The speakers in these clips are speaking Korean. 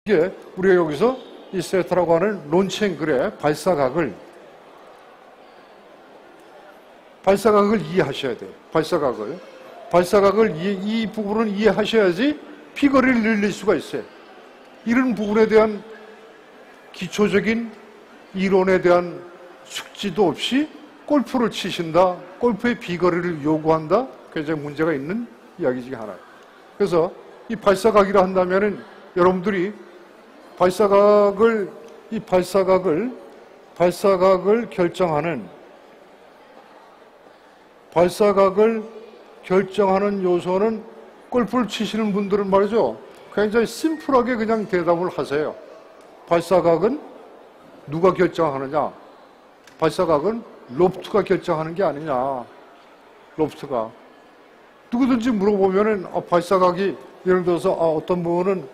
이게 우리가 여기서 이 세타라고 하는 론치 앵글의 발사각을 이해하셔야 돼요. 발사각을 이 부분을 이해하셔야지 비거리를 늘릴 수가 있어요. 이런 부분에 대한 기초적인 이론에 대한 숙지도 없이 골프를 치신다, 골프의 비거리를 요구한다, 굉장히 문제가 있는 이야기 중에 하나예요. 그래서 이 발사각이라 한다면은 여러분들이 발사각을 결정하는 요소는 골프를 치시는 분들은 말이죠. 굉장히 심플하게 그냥 대답을 하세요. 발사각은 누가 결정하느냐? 발사각은 로프트가 결정하는 게 아니냐. 로프트가. 누구든지 물어보면은 발사각이 예를 들어서 어떤 분은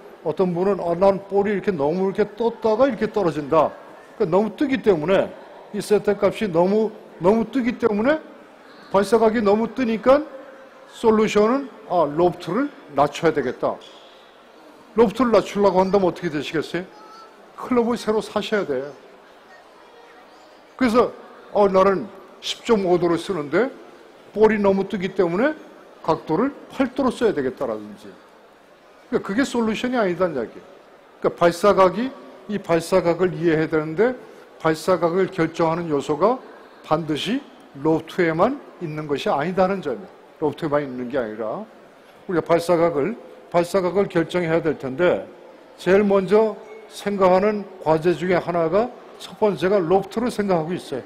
난 볼이 이렇게 너무 이렇게 떴다가 이렇게 떨어진다. 그러니까 너무 뜨기 때문에 이 세트 값이 너무 뜨기 때문에 발사각이 너무 뜨니까 솔루션은 로프트를 낮춰야 되겠다. 로프트를 낮추려고 한다면 어떻게 되시겠어요? 클럽을 새로 사셔야 돼요. 그래서 나는 10.5도로 쓰는데 볼이 너무 뜨기 때문에 각도를 8도로 써야 되겠다라든지. 그러니까 그게 솔루션이 아니다는 이야기예요. 그러니까 이 발사각을 이해해야 되는데 발사각을 결정하는 요소가 반드시 로프트에만 있는 것이 아니다는 점이에요. 로프트에만 있는 게 아니라 우리가 발사각을 결정해야 될 텐데 제일 먼저 생각하는 과제 중에 하나가 첫 번째가 로프트를 생각하고 있어요.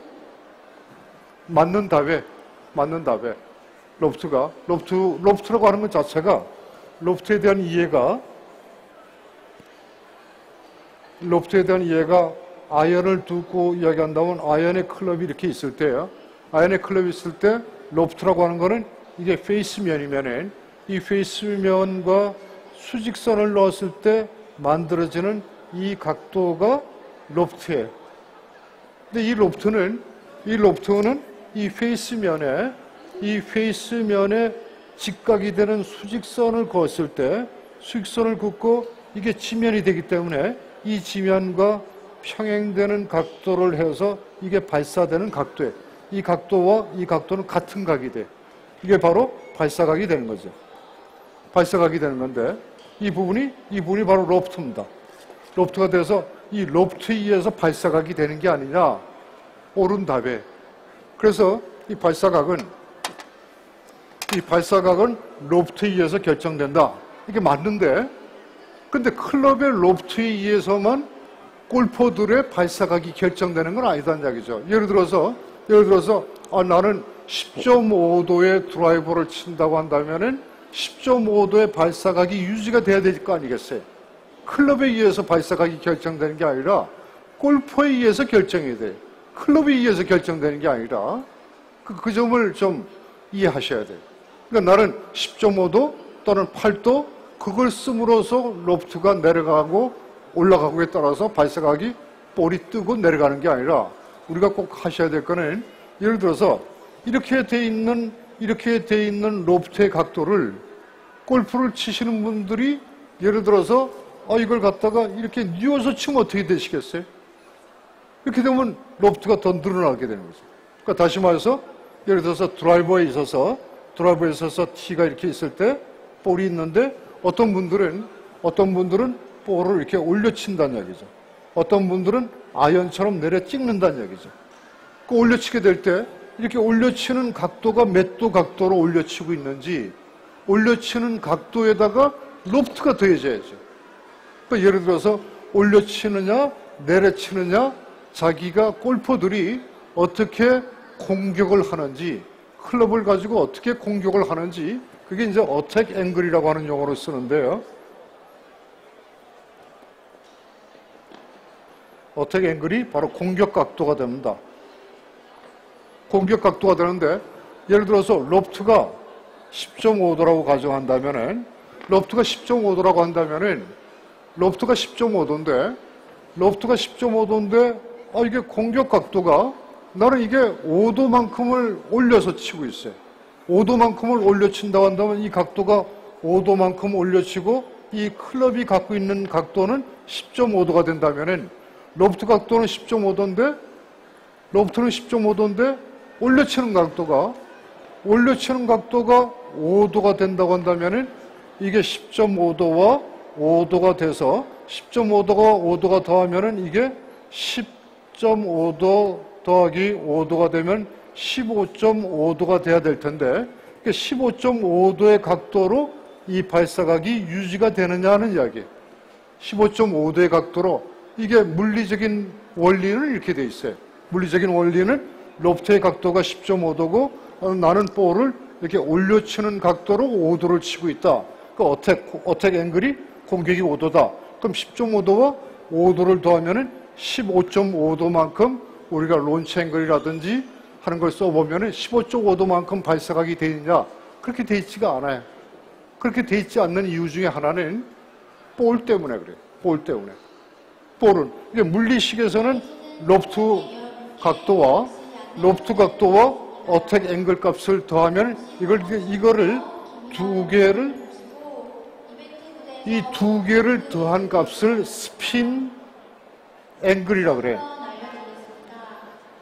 맞는 답에 로프트라고 하는 것 자체가 로프트에 대한 이해가 아이언을 두고 이야기한다면 아이언의 클럽이 이렇게 있을 때요. 아이언의 클럽이 있을 때 로프트라고 하는 거는 이게 페이스면이면은 이 페이스면과 수직선을 넣었을 때 만들어지는 이 각도가 로프트예요. 근데 이 로프트는 이 페이스면에 직각이 되는 수직선을 그었을 때 수직선을 긋고 이게 지면이 되기 때문에 이 지면과 평행되는 각도를 해서 이게 발사되는 각도예요. 이 각도와 이 각도는 같은 각이 돼. 이게 바로 발사각이 되는 거죠. 발사각이 되는 건데 이 부분이 바로 로프트입니다. 로프트가 돼서 이 로프트에 의해서 발사각이 되는 게 아니냐. 옳은 답에. 그래서 이 발사각은 로프트에 의해서 결정된다. 이게 맞는데 근데 클럽의 로프트에 의해서만 골퍼들의 발사각이 결정되는 건 아니다는 이야기죠. 예를 들어서 나는 10.5도의 드라이버를 친다고 한다면은 10.5도의 발사각이 유지가 돼야 될 거 아니겠어요? 클럽에 의해서 발사각이 결정되는 게 아니라 골퍼에 의해서 결정이 돼요. 클럽에 의해서 결정되는 게 아니라 그 점을 좀 이해하셔야 돼요. 그러니까 나는 10.5도 또는 8도 그걸 씀으로써 로프트가 내려가고 올라가고에 따라서 발사각이 볼이 뜨고 내려가는 게 아니라 우리가 꼭 하셔야 될 거는 예를 들어서 이렇게 돼 있는 로프트의 각도를 골프를 치시는 분들이 예를 들어서 이걸 갖다가 이렇게 뉘어서 치면 어떻게 되시겠어요? 이렇게 되면 로프트가 더 늘어나게 되는 거죠. 그러니까 다시 말해서 예를 들어서 드라이버에 있어서 티가 이렇게 있을 때 볼이 있는데 어떤 분들은 볼을 이렇게 올려친다는 얘기죠. 어떤 분들은 아이언처럼 내려 찍는다는 얘기죠. 그 올려치게 될 때 이렇게 올려치는 각도가 몇 도 각도로 올려치고 있는지 올려치는 각도에다가 로프트가 더해져야죠. 그러니까 예를 들어서 올려치느냐 내려치느냐 자기가 골퍼들이 어떻게 공격을 하는지 클럽을 가지고 어떻게 공격을 하는지 그게 이제 어택 앵글이라고 하는 용어로 쓰는데요. 어택 앵글이 바로 공격 각도가 됩니다. 공격 각도가 되는데 예를 들어서 로프트가 10.5도라고 가정한다면은 로프트가 10.5도인데 이게 공격 각도가 나는 이게 5도만큼을 올려서 치고 있어요. 5도만큼을 올려친다고 한다면 이 각도가 5도만큼 올려치고 이 클럽이 갖고 있는 각도는 10.5도가 된다면은 로프트 각도는 10.5도인데 로프트는 10.5도인데 올려치는 각도가 5도가 된다고 한다면은 이게 10.5도와 5도가 돼서 10.5도가 5도가 더하면은 이게 10.5도 더하기 5도가 되면 15.5도가 돼야 될 텐데 15.5도의 각도로 이 발사각이 유지가 되느냐 하는 이야기. 15.5도의 각도로 이게 물리적인 원리는 이렇게 돼 있어요. 물리적인 원리는 로프트의 각도가 10.5도고 나는 볼을 이렇게 올려치는 각도로 5도를 치고 있다. 그 어택 앵글이 공격이 5도다. 그럼 10.5도와 5도를 더하면은 15.5도만큼 우리가 론치 앵글이라든지 하는 걸 써보면은 15.5도만큼 발사각이 돼 있느냐? 그렇게 돼 있지가 않아요. 그렇게 돼 있지 않는 이유 중에 하나는 볼 때문에 그래요. 볼 때문에. 볼은 이게 물리식에서는 로프트 각도와 어택 앵글 값을 더하면 이거를 이 두 개를 더한 값을 스핀 앵글이라고 그래요.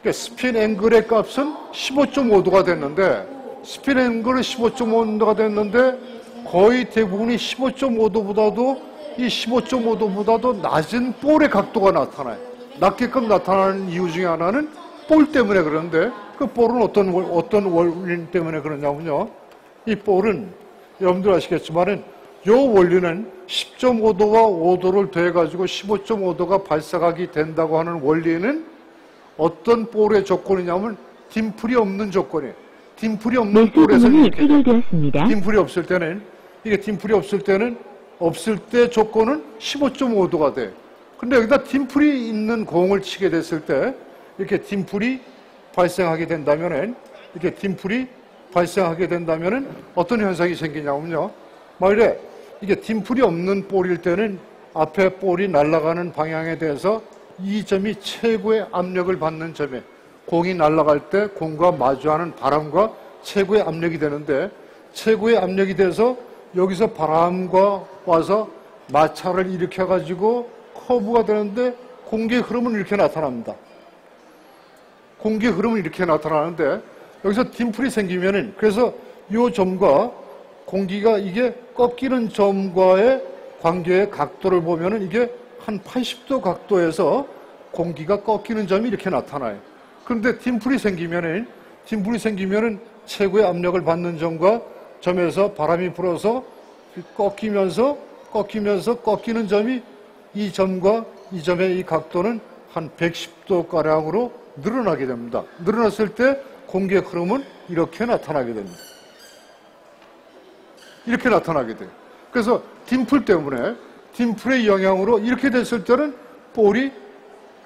그러니까 스핀 앵글의 값은 15.5도가 됐는데 스핀 앵글은 15.5도가 됐는데 거의 대부분이 15.5도보다도 이 15.5도보다도 낮은 볼의 각도가 나타나요. 낮게끔 나타나는 이유 중에 하나는 볼 때문에 그러는데 그 볼은 어떤 원리 때문에 그러냐면요. 이 볼은 여러분들 아시겠지만은 이 원리는 10.5도와 5도를 더해가지고 15.5도가 발사각이 된다고 하는 원리는 어떤 볼의 조건이냐면 딤플이 없는 조건이에요. 딤플이 없는 볼에서 이렇게 딤플이 없을 때는 없을 때 조건은 15.5도가 돼. 근데 여기다 딤플이 있는 공을 치게 됐을 때 이렇게 딤플이 발생하게 된다면은 어떤 현상이 생기냐면요. 만일에 이게 딤플이 없는 볼일 때는 앞에 볼이 날아가는 방향에 대해서 이 점이 최고의 압력을 받는 점에 공이 날아갈 때 공과 마주하는 바람과 최고의 압력이 되는데 최고의 압력이 돼서 여기서 바람과 와서 마찰을 일으켜가지고 커브가 되는데 공기의 흐름은 이렇게 나타납니다. 공기의 흐름은 이렇게 나타나는데 여기서 딤플이 생기면은 그래서 이 점과 공기가 이게 꺾이는 점과의 관계의 각도를 보면은 이게 한 80도 각도에서 공기가 꺾이는 점이 이렇게 나타나요. 그런데 딤플이 생기면은 최고의 압력을 받는 점과 점에서 바람이 불어서 꺾이면서 꺾이는 점이 이 점과 이 점의 이 각도는 한 110도가량으로 늘어나게 됩니다. 늘어났을 때 공기의 흐름은 이렇게 나타나게 됩니다. 이렇게 나타나게 돼요. 그래서 딤플의 영향으로 이렇게 됐을 때는 볼이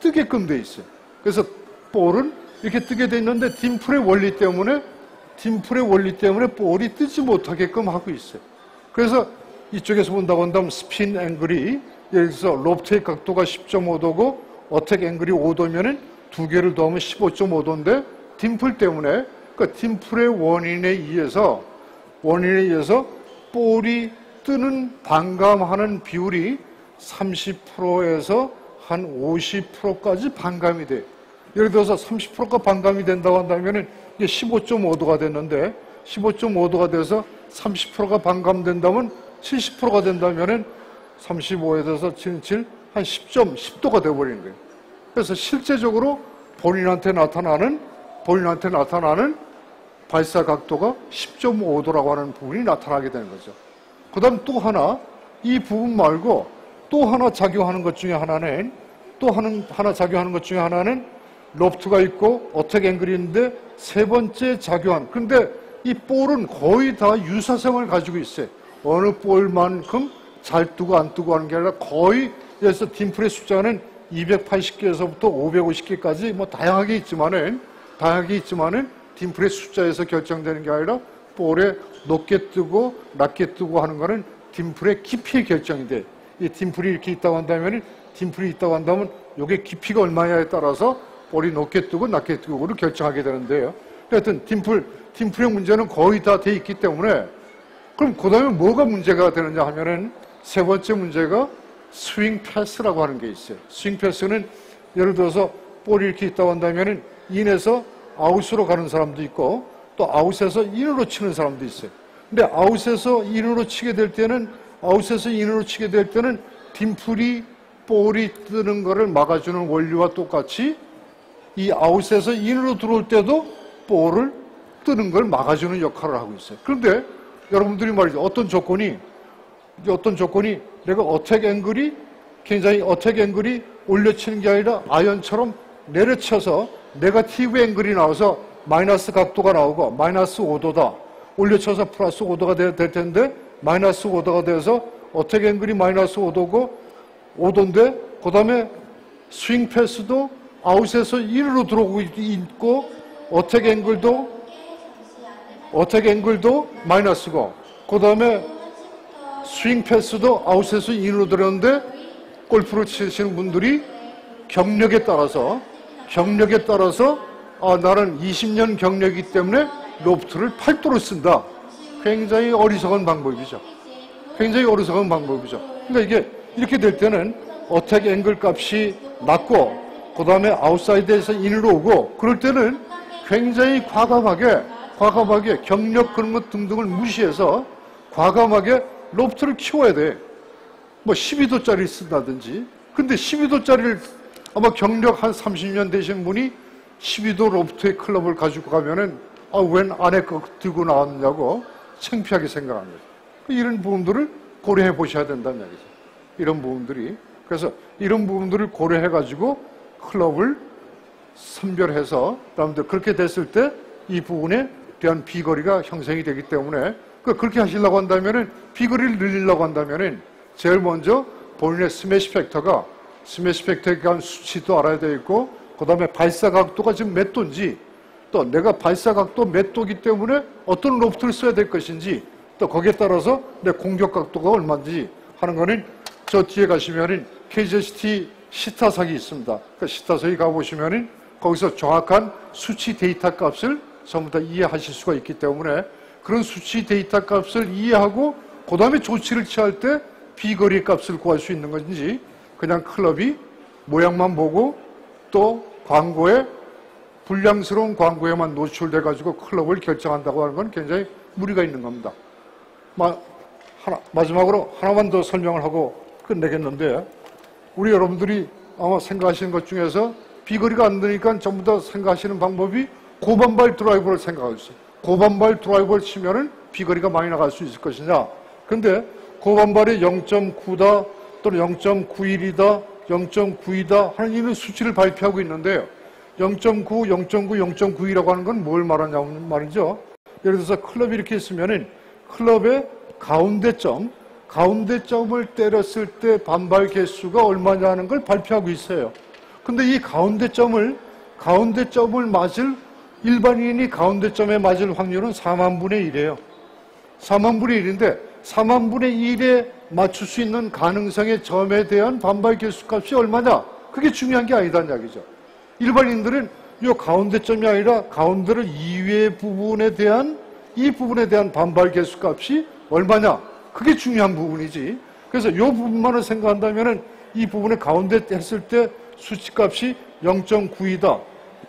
뜨게끔 돼 있어요. 그래서 볼은 이렇게 뜨게 돼 있는데 딤플의 원리 때문에 볼이 뜨지 못하게끔 하고 있어요. 그래서 이쪽에서 본다고 한다면 스핀 앵글이 예를 들어서 로프트의 각도가 10.5도고 어택 앵글이 5도면은 두 개를 더하면 15.5도인데 딤플 때문에 그러니까 딤플의 원인에 의해서 볼이 뜨는 반감하는 비율이 30%에서 한 50%까지 반감이 돼요. 예를 들어서 30%가 반감이 된다고 한다면은 이게 15.5도가 됐는데 15.5도가 돼서 30%가 반감된다면 70%가 된다면은 35에서 77, 한 10도가 돼버리는 거예요. 그래서 실제적으로 본인한테 나타나는 발사 각도가 10.5도라고 하는 부분이 나타나게 되는 거죠. 그 다음 또 하나, 이 부분 말고 또 하나 작용하는 것 중에 하나는 로프트가 있고 어택 앵글이 있는데 세 번째 작용한, 근데 이 볼은 거의 다 유사성을 가지고 있어요. 어느 볼만큼 잘 뜨고 안 뜨고 하는 게 아니라 거의, 그래서 딤플의 숫자는 280개에서부터 550개까지 뭐 다양하게 있지만은 딤플의 숫자에서 결정되는 게 아니라 볼에 높게 뜨고 낮게 뜨고 하는 거는 딤플의 깊이에 결정이 돼. 이 딤플이 이렇게 있다고 한다면 이게 깊이가 얼마냐에 따라서 볼이 높게 뜨고 낮게 뜨고를 결정하게 되는데요. 하여튼 딤플의 문제는 거의 다 돼 있기 때문에 그럼 그 다음에 뭐가 문제가 되느냐 하면은 세 번째 문제가 스윙 패스라고 하는 게 있어요. 스윙 패스는 예를 들어서 볼이 이렇게 있다고 한다면은 인에서 아웃으로 가는 사람도 있고 또 아웃에서 인으로 치는 사람도 있어요. 근데 아웃에서 인으로 치게 될 때는 딤플이 볼이 뜨는 거를 막아주는 원리와 똑같이 이 아웃에서 인으로 들어올 때도 볼을 뜨는 걸 막아주는 역할을 하고 있어요. 그런데 여러분들이 말이죠. 어떤 조건이 내가 어택 앵글이 올려치는 게 아니라 아이언처럼 내려쳐서 네거티브 앵글이 나와서 마이너스 각도가 나오고 마이너스 5도다. 올려쳐서 플러스 5도가 될 텐데 마이너스 5도가 돼서 어택 앵글이 마이너스 5도인데 그 다음에 스윙 패스도 아웃에서 인으로 들어오고 있고 어택 앵글도 마이너스고 그 다음에 스윙 패스도 아웃에서 인으로 들어오는데 골프를 치시는 분들이 경력에 따라서 나는 20년 경력이기 때문에 로프트를 8도로 쓴다. 굉장히 어리석은 방법이죠. 그러니까 이게 이렇게 될 때는 어택 앵글 값이 낮고 그 다음에 아웃사이드에서 인으로 오고 그럴 때는 굉장히 과감하게 경력 그런 것 등등을 무시해서 과감하게 로프트를 키워야 돼. 뭐 12도짜리 쓴다든지. 근데 12도짜리를 아마 경력 한 30년 되신 분이 12도 로프트의 클럽을 가지고 가면은 웬 안에 거 들고 나왔냐고 창피하게 생각합니다. 이런 부분들을 고려해 보셔야 된다는 얘기죠. 그래서 이런 부분들을 고려해 가지고 클럽을 선별해서 여러분들 그렇게 됐을 때 이 부분에 대한 비거리가 형성이 되기 때문에 그렇게 하시려고 한다면은 비거리를 늘리려고 한다면은 제일 먼저 본인의 스매시 팩터에 대한 수치도 알아야 되겠고 그 다음에 발사 각도가 지금 몇 도인지 또 내가 발사 각도 몇 도기 때문에 어떤 로프트를 써야 될 것인지 또 거기에 따라서 내 공격 각도가 얼마인지 하는 거는 저 뒤에 가시면은 KZST 시타석이 있습니다. 그 시타석에 가보시면은 거기서 정확한 수치 데이터 값을 전부 다 이해하실 수가 있기 때문에 그런 수치 데이터 값을 이해하고 그 다음에 조치를 취할 때 비거리 값을 구할 수 있는 건지 그냥 클럽이 모양만 보고 또 불량스러운 광고에만 노출돼가지고 클럽을 결정한다고 하는 건 굉장히 무리가 있는 겁니다. 마지막으로 하나만 더 설명을 하고 끝내겠는데 우리 여러분들이 아마 생각하시는 것 중에서 비거리가 안 되니까 전부 다 생각하시는 방법이 고반발 드라이버를 생각하세요. 고반발 드라이버를 치면은 비거리가 많이 나갈 수 있을 것이냐. 근데 고반발이 0.9다 또는 0.91이다 0.92다 하는 이런 수치를 발표하고 있는데요. 0.9, 0.9이라고 하는 건 뭘 말하냐면 말이죠. 예를 들어서 클럽이 이렇게 있으면은 클럽의 가운데점을 때렸을 때 반발 개수가 얼마냐는 걸 발표하고 있어요. 근데 이 가운데점을 일반인이 가운데점에 맞을 확률은 4만분의 1이에요. 4만분의 1인데 4만분의 1에 맞출 수 있는 가능성의 점에 대한 반발 개수 값이 얼마냐? 그게 중요한 게 아니다는 이야기죠. 일반인들은 이 가운데점이 아니라 가운데를 이외의 부분에 대한 반발 개수 값이 얼마냐? 그게 중요한 부분이지. 그래서 이 부분만을 생각한다면은 이 부분의 가운데 했을 때 수치값이 0.9이다.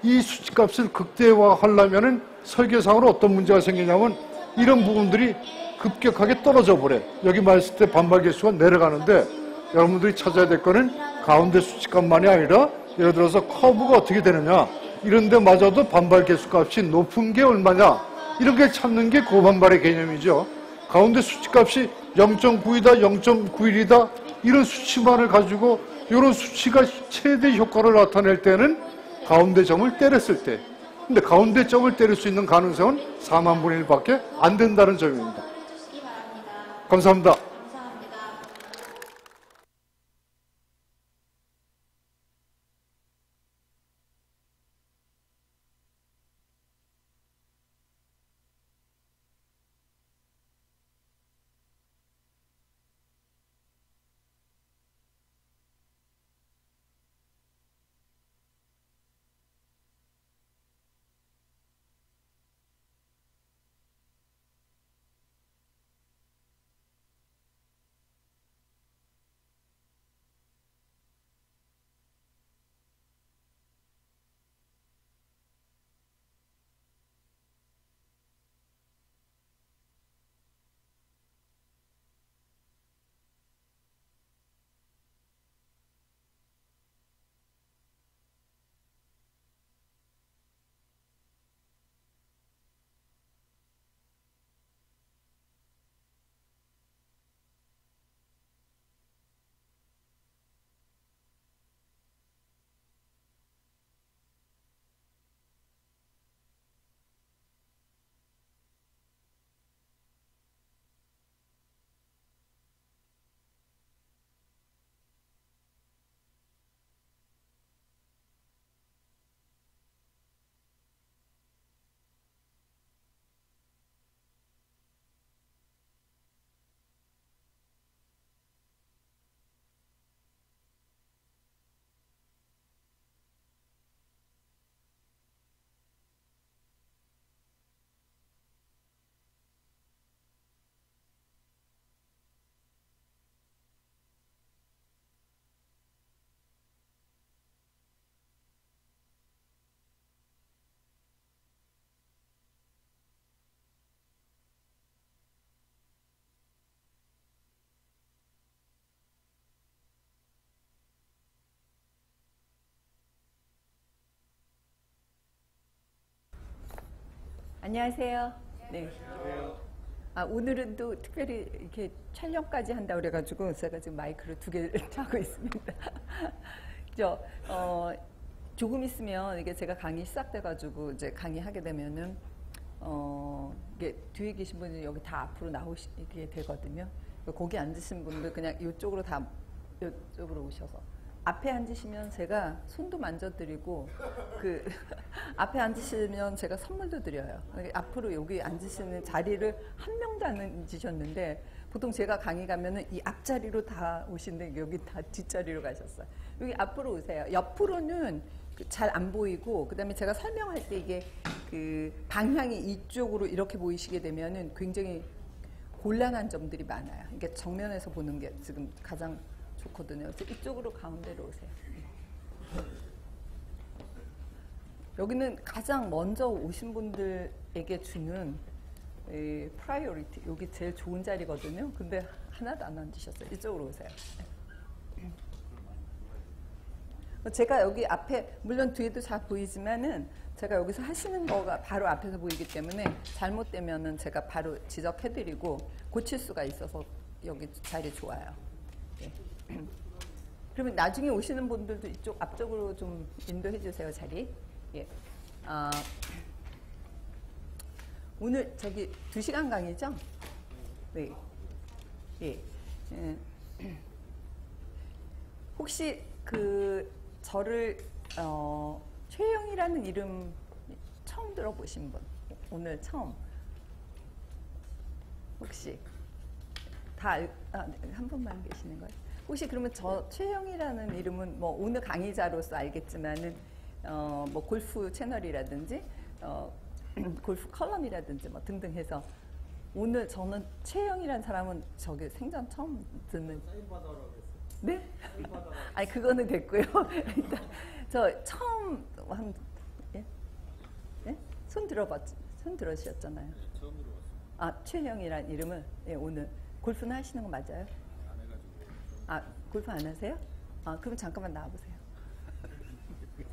이 수치값을 극대화하려면은 설계상으로 어떤 문제가 생기냐면 이런 부분들이 급격하게 떨어져 버려. 여기 말했을 때 반발 개수가 내려가는데 여러분들이 찾아야 될 거는 가운데 수치값만이 아니라 예를 들어서 커브가 어떻게 되느냐 이런 데 맞아도 반발 개수 값이 높은 게 얼마냐 이런 게 찾는 게 고반발의 개념이죠. 가운데 수치값이 0.9이다 0.91이다 이런 수치만을 가지고 이런 수치가 최대 효과를 나타낼 때는 가운데 점을 때렸을 때 근데 가운데 점을 때릴 수 있는 가능성은 4만분의 1밖에 안 된다는 점입니다. 감사합니다. 안녕하세요. 네. 오늘은 또 특별히 이렇게 촬영까지 한다 그래가지고 제가 지금 마이크를 2개를 차고 있습니다. 조금 있으면 이게 제가 강의 시작돼가지고 이제 강의하게 되면은 이게 뒤에 계신 분이 여기 다 앞으로 나오시게 되거든요. 거기 앉으신 분들 그냥 이쪽으로 다 이쪽으로 오셔서 앞에 앉으시면 제가 손도 만져드리고 앞에 앉으시면 제가 선물도 드려요. 앞으로 여기 앉으시는 자리를 한 명도 안 앉으셨는데 보통 제가 강의 가면은 이 앞자리로 다 오시는데 여기 다 뒷자리로 가셨어요. 여기 앞으로 오세요. 옆으로는 잘 안 보이고 그다음에 제가 설명할 때 이게 방향이 이쪽으로 이렇게 보이시게 되면은 굉장히 곤란한 점들이 많아요. 그러니까 정면에서 보는 게 지금 가장 좋거든요. 그래서 이쪽으로 가운데로 오세요. 여기는 가장 먼저 오신 분들에게 주는 프라이어리티, 여기 제일 좋은 자리거든요. 근데 하나도 안 앉으셨어요. 이쪽으로 오세요. 제가 여기 앞에, 물론 뒤에도 잘 보이지만은 제가 여기서 하시는 거가 바로 앞에서 보이기 때문에 잘못되면은 제가 바로 지적해드리고 고칠 수가 있어서 여기 자리 좋아요. 네. 그러면 나중에 오시는 분들도 이쪽 앞쪽으로 좀 인도해 주세요, 자리. 예. 오늘 저기 2시간 강의죠? 네. 예. 혹시 저를 최영이라는 이름 처음 들어보신 분? 오늘 처음? 혹시 한 분만 계시는 거예요? 혹시 그러면 저 최영이라는 이름은 뭐 오늘 강의자로서 알겠지만은 뭐 골프 채널이라든지 골프 컬럼이라든지 뭐 등등 해서 오늘 저는 최영이라는 사람은 저기 생전 처음 듣는. 사인 받아라고 했어요. 네? 사인 받아라고. 아니 그거는 됐고요. 일단 저 처음 예? 예? 손 들어주셨잖아요. 네, 처음 들어봤어요. 최영이라는 이름을 오늘 골프는 하시는 거 맞아요? 골프 안 하세요? 그럼 잠깐만 나와보세요.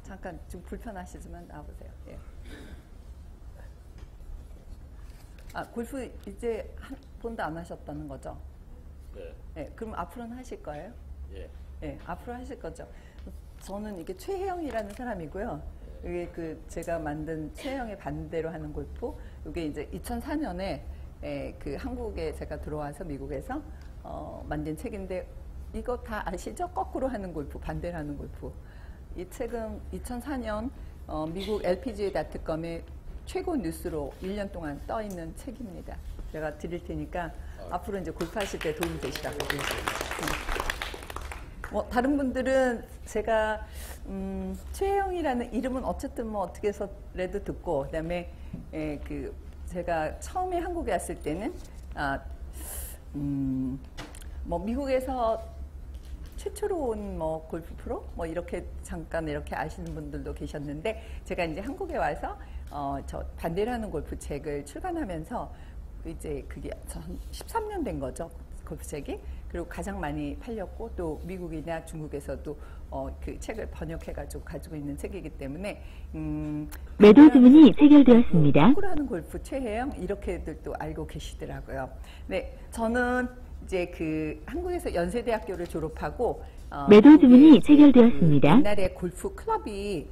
잠깐 좀 불편하시지만 나와보세요. 예. 골프 이제 한 번도 안 하셨다는 거죠? 네. 예, 그럼 앞으로는 하실 거예요? 예. 예, 앞으로 하실 거죠. 저는 이게 최혜영이라는 사람이고요. 이게 제가 만든 최혜영의 반대로 하는 골프. 이게 이제 2004년에 한국에 제가 들어와서 미국에서 만든 책인데 이거 다 아시죠? 거꾸로 하는 골프, 반대로 하는 골프. 이 책은 2004년 미국 LPGA.com의 최고 뉴스로 1년 동안 떠 있는 책입니다. 제가 드릴 테니까 앞으로 이제 골프하실 때 도움이 되시라고. 다른 분들은 제가 최혜영이라는 이름은 어쨌든 뭐 어떻게 해서라도 듣고 그다음에 제가 처음에 한국에 왔을 때는 뭐 미국에서 최초로 온 뭐 골프 프로 뭐 이렇게 잠깐 이렇게 아시는 분들도 계셨는데 제가 이제 한국에 와서 저 반대로 하는 골프 책을 출간하면서 이제 그게 13년 된 거죠, 골프 책이. 그리고 가장 많이 팔렸고 또 미국이나 중국에서도 그 책을 번역해가지고 가지고 있는 책이기 때문에 매도 주문이 체결되었습니다. 거꾸로 하는 골프 최혜영 이렇게들 또 알고 계시더라고요. 네, 저는 이제 한국에서 연세대학교를 졸업하고 매도 주문이 체결되었습니다. 옛날에 골프 클럽이